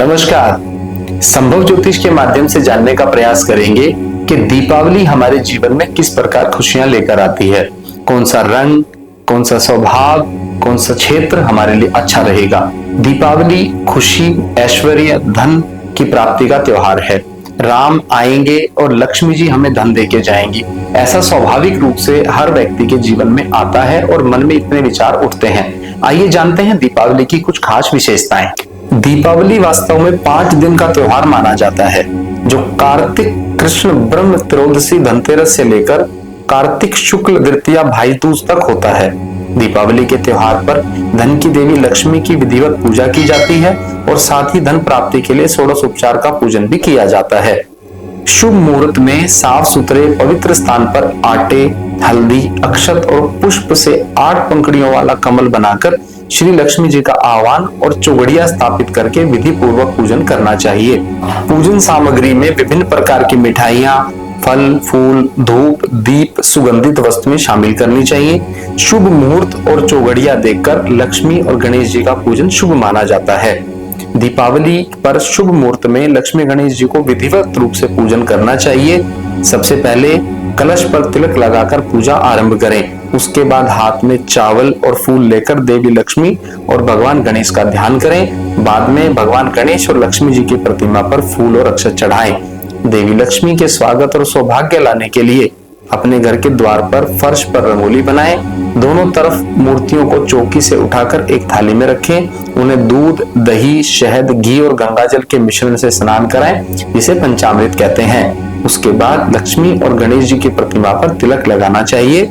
नमस्कार। संभव ज्योतिष के माध्यम से जानने का प्रयास करेंगे कि दीपावली हमारे जीवन में किस प्रकार खुशियां लेकर आती है। कौन सा रंग, कौन सा स्वभाव, कौन सा क्षेत्र हमारे लिए अच्छा रहेगा। दीपावली खुशी, ऐश्वर्य, धन की प्राप्ति का त्योहार है। राम आएंगे और लक्ष्मी जी हमें धन देके जाएंगी, ऐसा स्वाभाविक रूप से हर व्यक्ति के जीवन में आता है और मन में इतने विचार उठते हैं। आइए जानते हैं दीपावली की कुछ खास विशेषताएं। दीपावली वास्तव में 5 दिन का त्योहार माना जाता है, जो कार्तिक कृष्ण ब्रह्म त्रयोदशी धनतेरस से लेकर कार्तिक शुक्ल द्वितीया भाई दूज तक होता है। दीपावली के त्योहार पर धन की देवी लक्ष्मी की विधिवत पूजा की जाती है और साथ ही धन प्राप्ति के लिए षोडशोपचार का पूजन भी किया जाता है। शुभ मुहूर्त में साफ सुथरे पवित्र स्थान पर आटे, हल्दी, अक्षत और पुष्प से 8 पंखुड़ियों वाला कमल बनाकर श्री लक्ष्मी जी का आह्वान और चौगड़िया स्थापित करके विधि पूर्वक पूजन करना चाहिए। पूजन सामग्री में विभिन्न प्रकार की मिठाइयां, फल, फूल, धूप, दीप, सुगंधित वस्तुएं शामिल करनी चाहिए। शुभ मुहूर्त और चौगड़िया देखकर लक्ष्मी और गणेश जी का पूजन शुभ माना जाता है। दीपावली पर शुभ मुहूर्त में लक्ष्मी गणेश जी को विधिवत रूप से पूजन करना चाहिए। सबसे पहले कलश पर तिलक लगाकर पूजा आरंभ करें। उसके बाद हाथ में चावल और फूल लेकर देवी लक्ष्मी और भगवान गणेश का ध्यान करें। बाद में भगवान गणेश और लक्ष्मी जी की प्रतिमा पर फूल और अक्षत चढ़ाएं। देवी लक्ष्मी के स्वागत और सौभाग्य लाने के लिए अपने घर के द्वार पर फर्श पर रंगोली बनाएं। दोनों तरफ मूर्तियों को चौकी से उठाकर एक थाली में रखें। उन्हें दूध, दही, शहद, घी और गंगाजल के मिश्रण से स्नान कराएं, जिसे पंचामृत कहते हैं। उसके बाद लक्ष्मी और गणेश जी की प्रतिमा पर तिलक लगाना चाहिए।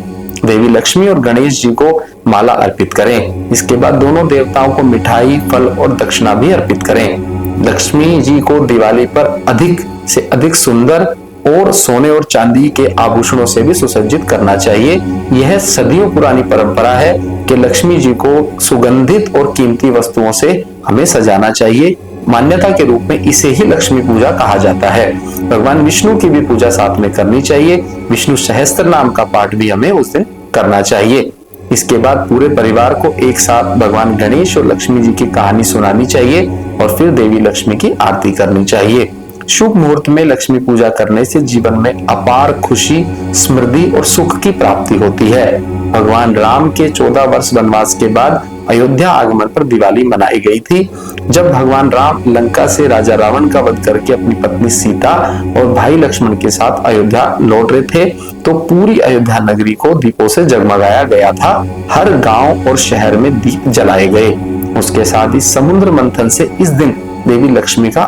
देवी लक्ष्मी और गणेश जी को माला अर्पित करें। इसके बाद दोनों देवताओं को मिठाई, फल और दक्षिणा भी अर्पित करें। लक्ष्मी जी को दिवाली पर अधिक से अधिक सुंदर और सोने और चांदी के आभूषणों से भी सुसज्जित करना चाहिए। यह सदियों पुरानी परंपरा है कि लक्ष्मी जी को सुगंधित और कीमती वस्तुओं से हमें सजाना चाहिए। मान्यता के रूप में इसे ही लक्ष्मी पूजा कहा जाता है। भगवान विष्णु की भी पूजा साथ में करनी चाहिए। विष्णु सहस्त्र नाम का पाठ भी हमें उस दिन करना चाहिए। इसके बाद पूरे परिवार को एक साथ भगवान गणेश और लक्ष्मी जी की कहानी सुनानी चाहिए और फिर देवी लक्ष्मी की आरती करनी चाहिए। शुभ मुहूर्त में लक्ष्मी पूजा करने से जीवन में अपार खुशी, समृद्धि और सुख की प्राप्ति होती है। भगवान राम के 14 वर्ष वनवास के बाद अयोध्या आगमन पर दिवाली मनाई गई थी। जब भगवान राम लंका से राजा रावण का वध करके अपनी पत्नी सीता और भाई लक्ष्मण के साथ अयोध्या लौट रहे थे, तो पूरी अयोध्या नगरी को दीपों से जगमगाया गया था। हर गांव और शहर में दीप जलाए गए। उसके साथ ही समुद्र मंथन से इस दिन देवी लक्ष्मी का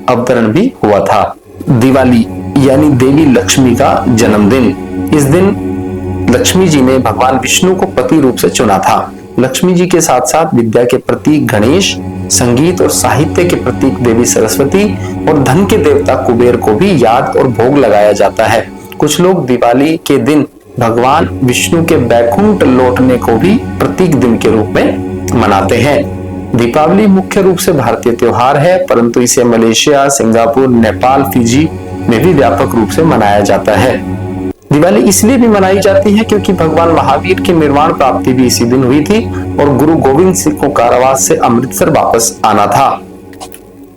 अवतरण भी हुआ था। दिवाली यानी देवी लक्ष्मी का जन्मदिन। इस दिन लक्ष्मी जी ने भगवान विष्णु को पति रूप से चुना था। लक्ष्मी जी के साथ साथ विद्या के प्रतीक गणेश, संगीत और साहित्य के प्रतीक देवी सरस्वती और धन के देवता कुबेर को भी याद और भोग लगाया जाता है। कुछ लोग दिवाली के दिन भगवान विष्णु के बैकुंठ लौटने को भी प्रतीक दिन के रूप में मनाते हैं। दीपावली मुख्य रूप से भारतीय त्योहार है, परंतु इसे मलेशिया, सिंगापुर, नेपाल, फिजी में भी व्यापक रूप से मनाया जाता है। दिवाली इसलिए भी मनाई जाती है क्योंकि भगवान महावीर की निर्वाण प्राप्ति भी इसी दिन हुई थी और गुरु गोविंद सिंह को कारावास से अमृतसर वापस आना था।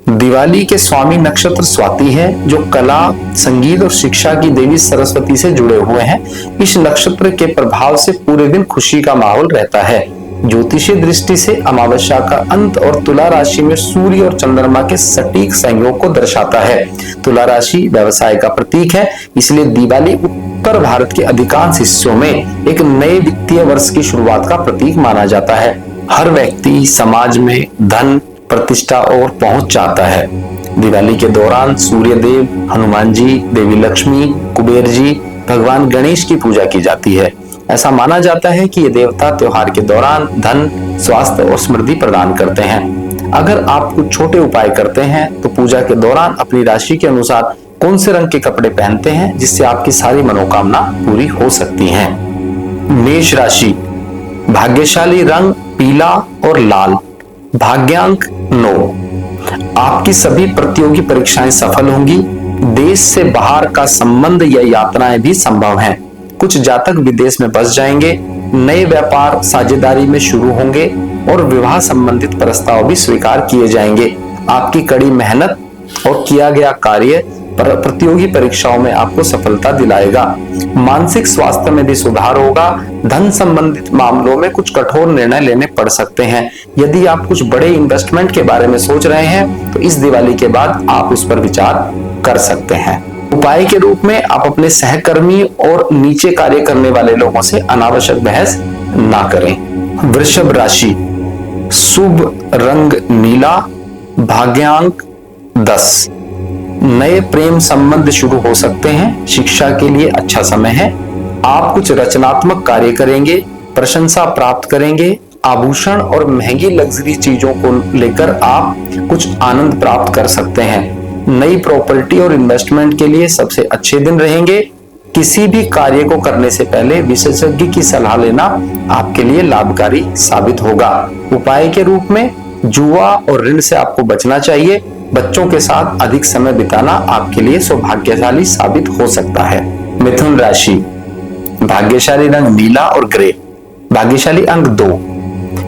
दिवाली के स्वामी नक्षत्र स्वाति है, जो कला, संगीत और शिक्षा की देवी सरस्वती से जुड़े हुए हैं। इस नक्षत्र के प्रभाव से पूरे दिन खुशी का माहौल रहता है। ज्योतिषीय दृष्टि से अमावस्या का अंत और तुला राशि में सूर्य और चंद्रमा के सटीक संयोग को दर्शाता है। तुला राशि व्यवसाय का प्रतीक है, इसलिए दिवाली उत्तर भारत के अधिकांश हिस्सों में एक नए वित्तीय वर्ष की शुरुआत का प्रतीक माना जाता है। हर व्यक्ति समाज में धन, प्रतिष्ठा और पहुंच चाहता है। दिवाली के दौरान सूर्य देव, हनुमान जी, देवी लक्ष्मी, कुबेर जी, भगवान गणेश की पूजा की जाती है। ऐसा माना जाता है कि ये देवता त्योहार के दौरान धन, स्वास्थ्य और समृद्धि प्रदान करते हैं। अगर आप कुछ छोटे उपाय करते हैं तो पूजा के दौरान अपनी राशि के अनुसार कौन से रंग के कपड़े पहनते हैं, जिससे आपकी सारी मनोकामना पूरी हो सकती है। मेष राशि, भाग्यशाली रंग पीला और लाल, भाग्यांक 9। आपकी सभी प्रतियोगी परीक्षाएं सफल होंगी। देश से बाहर का संबंध या यात्राएं भी संभव हैं। कुछ जातक विदेश में बस जाएंगे। नए व्यापार साझेदारी में शुरू होंगे और विवाह संबंधित प्रस्ताव भी स्वीकार किए जाएंगे। आपकी कड़ी मेहनत और किया गया कार्य प्रतियोगी परीक्षाओं में आपको सफलता दिलाएगा। मानसिक स्वास्थ्य में भी सुधार होगा। धन संबंधित मामलों में कुछ कठोर निर्णय लेने पड़ सकते हैं। यदि आप कुछ बड़े इन्वेस्टमेंट के बारे में सोच रहे हैं तो इस दिवाली के बाद आप उस पर विचार कर सकते हैं। उपाय के रूप में आप अपने सहकर्मी और नीचे कार्य करने वाले लोगों से अनावश्यक बहस ना करें। वृषभ राशि, शुभ रंग नीला, भाग्यांक 10। नए प्रेम संबंध शुरू हो सकते हैं। शिक्षा के लिए अच्छा समय है। आप कुछ रचनात्मक कार्य करेंगे, प्रशंसा प्राप्त करेंगे। आभूषण और महंगी लग्जरी चीजों को लेकर आप कुछ आनंद प्राप्त कर सकते हैं। नई प्रॉपर्टी और इन्वेस्टमेंट के लिए सबसे अच्छे दिन रहेंगे। किसी भी कार्य को करने से पहले विशेषज्ञ की सलाह लेना आपके लिए लाभकारी साबित होगा। उपाय के रूप में जुआ और ऋण से आपको बचना चाहिए। बच्चों के साथ अधिक समय बिताना आपके लिए सौभाग्यशाली साबित हो सकता है। मिथुन राशि, भाग्यशाली रंग नीला और ग्रे, भाग्यशाली अंक 2।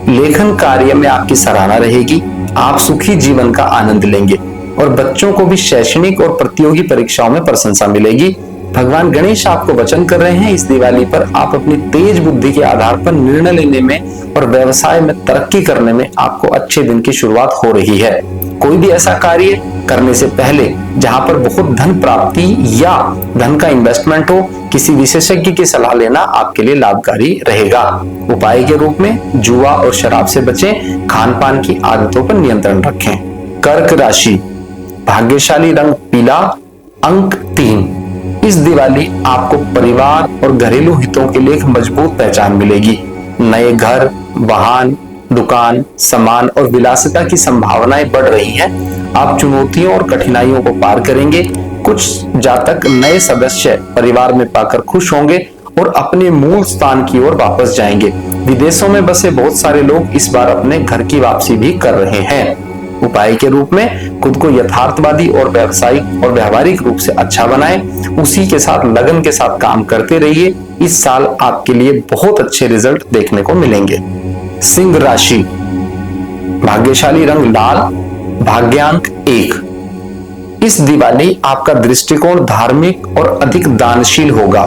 लेखन कार्य में आपकी सराहना रहेगी। आप सुखी जीवन का आनंद लेंगे और बच्चों को भी शैक्षणिक और प्रतियोगी परीक्षाओं में प्रशंसा मिलेगी। भगवान गणेश आपको वचन कर रहे हैं, इस दिवाली पर आप अपनी तेज बुद्धि के आधार पर निर्णय लेने में और व्यवसाय में तरक्की करने में आपको अच्छे दिन की शुरुआत हो रही है। कोई भी ऐसा कार्य करने से पहले जहां पर बहुत धन प्राप्ति या धन का इन्वेस्टमेंट हो, किसी विशेषज्ञ की सलाह लेना आपके लिए लाभकारी रहेगा। उपाय के रूप में जुआ और शराब से बचें। खान पान की आदतों पर नियंत्रण रखें। कर्क राशि, भाग्यशाली रंग पीला, अंक 3। इस दिवाली आपको परिवार और घरेलू हितों के लिए एक मजबूत पहचान मिलेगी। नए घर, वाहन, दुकान, सामान और विलासिता की संभावनाएं बढ़ रही हैं। आप चुनौतियों और कठिनाइयों को पार करेंगे। कुछ जातक नए सदस्य परिवार में पाकर खुश होंगे और अपने मूल स्थान की ओर वापस जाएंगे। विदेशों में बसे बहुत सारे लोग इस बार अपने घर की वापसी भी कर रहे हैं। उपाय के रूप में खुद को यथार्थवादी और व्यावसायिक और व्यवहारिक रूप से अच्छा बनाएं। उसी के साथ लगन के साथ काम करते रहिए। इस साल आपके लिए बहुत अच्छे रिजल्ट देखने को मिलेंगे। सिंह राशि, भाग्यशाली रंग लाल, भाग्यांक 1। इस दिवाली आपका दृष्टिकोण धार्मिक और अधिक दानशील होगा,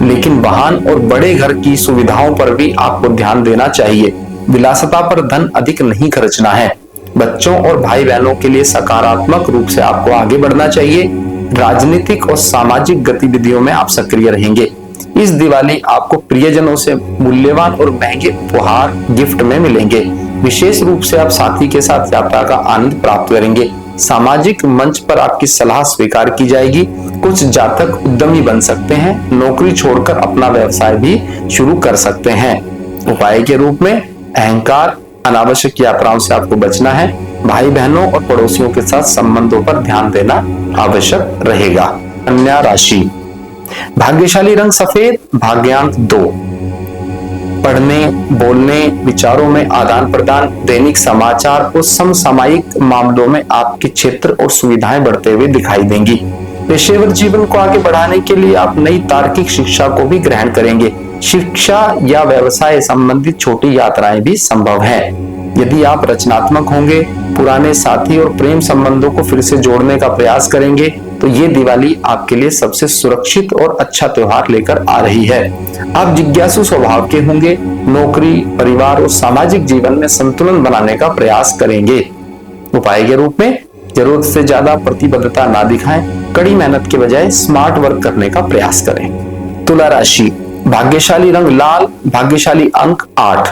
लेकिन वाहन और बड़े घर की सुविधाओं पर भी आपको ध्यान देना चाहिए। विलासिता पर धन अधिक नहीं खर्चना है। बच्चों और भाई बहनों के लिए सकारात्मक रूप से आपको आगे बढ़ना चाहिए। राजनीतिक और सामाजिक गतिविधियों में आप सक्रिय रहेंगे। इस दिवाली आपको प्रियजनों से मूल्यवान और महंगे उपहार गिफ्ट में मिलेंगे। विशेष रूप से आप साथी के साथ यात्रा का आनंद प्राप्त करेंगे। सामाजिक मंच पर आपकी सलाह स्वीकार की जाएगी। कुछ जातक उद्यमी बन सकते हैं। नौकरी छोड़कर अपना व्यवसाय भी शुरू कर सकते हैं। उपाय के रूप में अहंकार, अनावश्यक यात्राओं से आपको बचना है। भाई बहनों और पड़ोसियों के साथ संबंधों पर ध्यान देना आवश्यक रहेगा। कन्या राशि, भाग्यशाली रंग सफेद, भाग्यांक 2। पढ़ने, बोलने, विचारों में आदान प्रदान, दैनिक समाचार और समसामयिक मामलों में आपके क्षेत्र और सुविधाएं बढ़ते हुए दिखाई देंगी। पेशेवर जीवन को आगे बढ़ाने के लिए आप नई तार्किक शिक्षा को भी ग्रहण करेंगे। शिक्षा या व्यवसाय संबंधित छोटी यात्राएं भी संभव है। यदि आप रचनात्मक होंगे, पुराने साथी और प्रेम संबंधों को फिर से जोड़ने का प्रयास करेंगे, तो ये दिवाली आपके लिए सबसे सुरक्षित और अच्छा त्योहार लेकर आ रही है। आप जिज्ञासु स्वभाव के होंगे। नौकरी, परिवार और सामाजिक जीवन में संतुलन बनाने का प्रयास करेंगे। उपाय के रूप में जरूरत से ज्यादा प्रतिबद्धता ना दिखाएं। कड़ी मेहनत के बजाय स्मार्ट वर्क करने का प्रयास करें। तुला राशि, भाग्यशाली रंग लाल, भाग्यशाली अंक 8।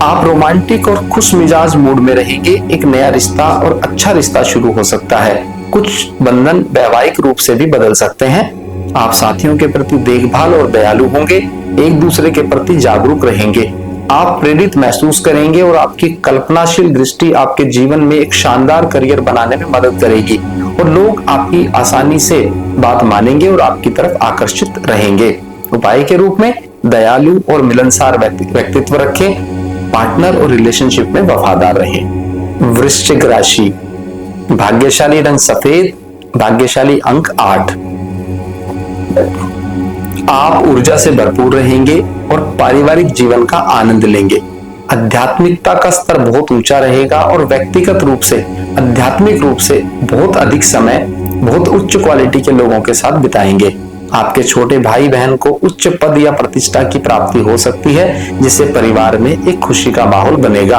आप रोमांटिक और खुश मिजाज मूड में रहेंगे। एक नया रिश्ता और अच्छा रिश्ता शुरू हो सकता है। कुछ बंधन वैवाहिक रूप से भी बदल सकते हैं। आप साथियों के प्रति देखभाल और दयालु होंगे। एक दूसरे के प्रति जागरूक रहेंगे। आप प्रेरित महसूस करेंगे और आपकी कल्पनाशील दृष्टि आपके जीवन में एक शानदार करियर बनाने में मदद करेगी और लोग आपकी आसानी से बात मानेंगे और आपकी तरफ आकर्षित रहेंगे। उपाय के रूप में दयालु और मिलनसार व्यक्तित्व रखें। पार्टनर और रिलेशनशिप में वफादार रहें। वृश्चिक राशि, भाग्यशाली रंग सफेद, भाग्यशाली अंक 8। आप ऊर्जा से भरपूर रहेंगे और पारिवारिक जीवन का आनंद लेंगे। आध्यात्मिकता का स्तर बहुत ऊंचा रहेगा और व्यक्तिगत रूप से, आध्यात्मिक रूप से बहुत अधिक समय बहुत उच्च क्वालिटी के लोगों के साथ बिताएंगे। आपके छोटे भाई बहन को उच्च पद या प्रतिष्ठा की प्राप्ति हो सकती है, जिससे परिवार में एक खुशी का माहौल बनेगा।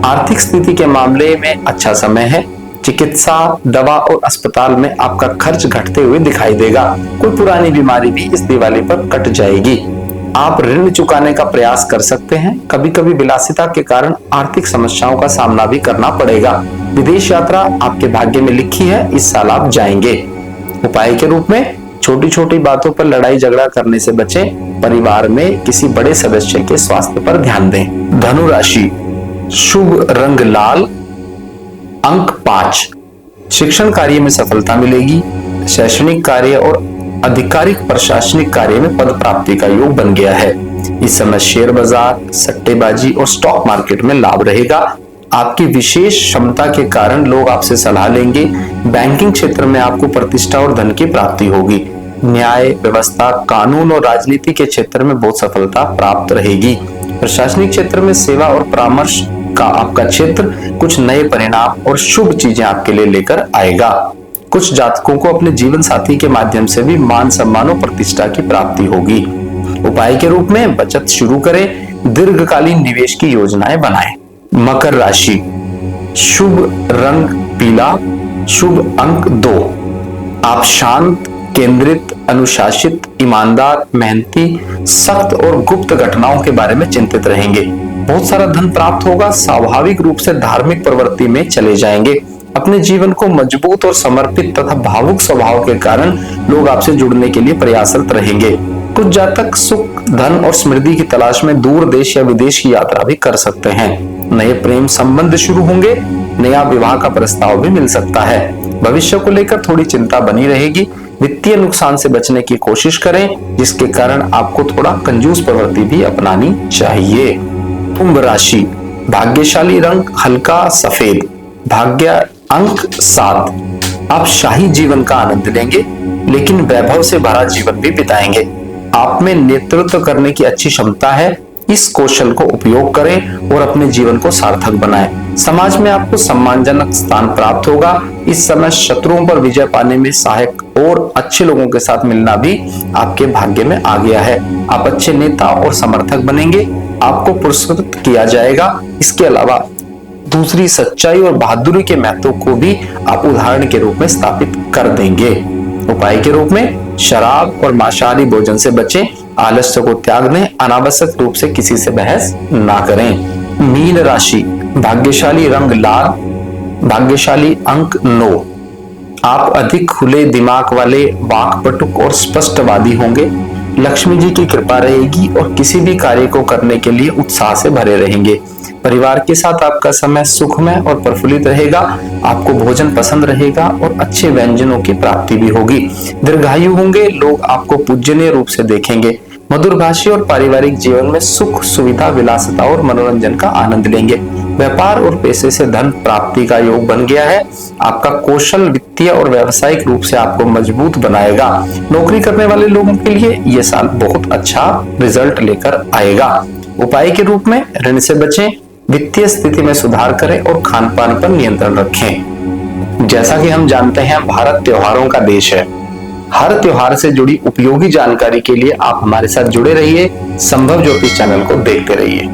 आर्थिक स्थिति के मामले में अच्छा समय है। चिकित्सा, दवा और अस्पताल में आपका खर्च घटते हुए दिखाई देगा। कोई पुरानी बीमारी भी इस दिवाली पर कट जाएगी। आप ऋण चुकाने का प्रयास कर सकते हैं। कभी कभी विलासिता के कारण आर्थिक समस्याओं का सामना भी करना पड़ेगा। विदेश यात्रा आपके भाग्य में लिखी है, इस साल आप जाएंगे। उपाय के रूप में छोटी छोटी बातों पर लड़ाई झगड़ा करने से बचें। परिवार में किसी बड़े सदस्य के स्वास्थ्य पर ध्यान दें। धनु राशि, शुभ रंग लाल, अंक 5। शिक्षण कार्य में सफलता मिलेगी। शैक्षणिक कार्य और आधिकारिक प्रशासनिक कार्य में पद प्राप्ति का योग बन गया है। इस समय शेयर बाजार, सट्टेबाजी और स्टॉक मार्केट में लाभ रहेगा। आपकी विशेष क्षमता के कारण लोग आपसे सलाह लेंगे। बैंकिंग क्षेत्र में आपको प्रतिष्ठा और धन की प्राप्ति होगी। न्याय व्यवस्था, कानून और राजनीति के क्षेत्र में बहुत सफलता प्राप्त रहेगी। प्रशासनिक क्षेत्र में सेवा और परामर्श का आपका क्षेत्र कुछ नए परिणाम और शुभ चीजें आपके लिए लेकर आएगा। कुछ जातकों को अपने जीवन साथी के माध्यम से भी मान सम्मान और प्रतिष्ठा की प्राप्ति होगी। उपाय के रूप में बचत शुरू करें। दीर्घकालीन निवेश की योजनाएं बनाएं। मकर राशि, शुभ रंग पीला, शुभ अंक 2। आप शांत, केंद्रित, अनुशासित, ईमानदार, मेहनती, सख्त और गुप्त घटनाओं के बारे में चिंतित रहेंगे। बहुत सारा धन प्राप्त होगा। स्वाभाविक रूप से धार्मिक प्रवृत्ति में चले जाएंगे। अपने जीवन को मजबूत और समर्पित तथा भावुक स्वभाव के कारण लोग आपसे जुड़ने के लिए प्रयासरत रहेंगे। कुछ जातक सुख, धन और समृद्धि की तलाश में दूर देश या विदेश की यात्रा भी कर सकते हैं। नए प्रेम संबंध शुरू होंगे। नया विवाह का प्रस्ताव भी मिल सकता है। भविष्य को लेकर थोड़ी चिंता बनी रहेगी। वित्तीय नुकसान से बचने की कोशिश करें, जिसके कारण आपको थोड़ा कंजूस प्रवृत्ति भी अपनानी चाहिए। कुंभ राशि, भाग्यशाली रंग हल्का सफेद, भाग्य अंक 7। आप शाही जीवन का आनंद लेंगे, लेकिन वैभव से भरा जीवन भी बिताएंगे। आप में नेतृत्व करने की अच्छी क्षमता है। इस कौशल को उपयोग करें और अपने जीवन को सार्थक बनाएं। समाज में आपको सम्मानजनक स्थान प्राप्त होगा। इस समय शत्रुओं पर विजय पाने में सहायक और अच्छे लोगों के साथ मिलना भी आपके भाग्य में आ गया है। आप अच्छे नेता और समर्थक बनेंगे। आपको पुरस्कृत किया जाएगा। इसके अलावा दूसरी सच्चाई और बहादुरी के महत्व को भी आप उदाहरण के रूप में स्थापित कर देंगे। उपाय के रूप में शराब और मांसाहारी भोजन से बचें। आलस्य को त्याग दें। अनावश्यक रूप से किसी से बहस ना करें। मीन राशि, भाग्यशाली रंग लाल, भाग्यशाली अंक 9। आप अधिक खुले दिमाग वाले, वाक्पटुक और स्पष्टवादी होंगे। लक्ष्मी जी की कृपा रहेगी और किसी भी कार्य को करने के लिए उत्साह से भरे रहेंगे। परिवार के साथ आपका समय सुखमय और प्रफुल्लित रहेगा। आपको भोजन पसंद रहेगा और अच्छे व्यंजनों की प्राप्ति भी होगी। दीर्घायु होंगे। लोग आपको पूजनीय रूप से देखेंगे। मधुरभाषी और पारिवारिक जीवन में सुख, सुविधा, विलासिता और मनोरंजन का आनंद लेंगे। व्यापार और पैसे से धन प्राप्ति का योग बन गया है। आपका कौशल वित्तीय और व्यावसायिक रूप से आपको मजबूत बनाएगा। नौकरी करने वाले लोगों के लिए यह साल बहुत अच्छा रिजल्ट लेकर आएगा। उपाय के रूप में ऋण से बचें, वित्तीय स्थिति में सुधार करें और खान पान पर नियंत्रण रखें। जैसा कि हम जानते हैं, भारत त्योहारों का देश है। हर त्योहार से जुड़ी उपयोगी जानकारी के लिए आप हमारे साथ जुड़े रहिए। संभव ज्योतिष चैनल को देखते रहिए।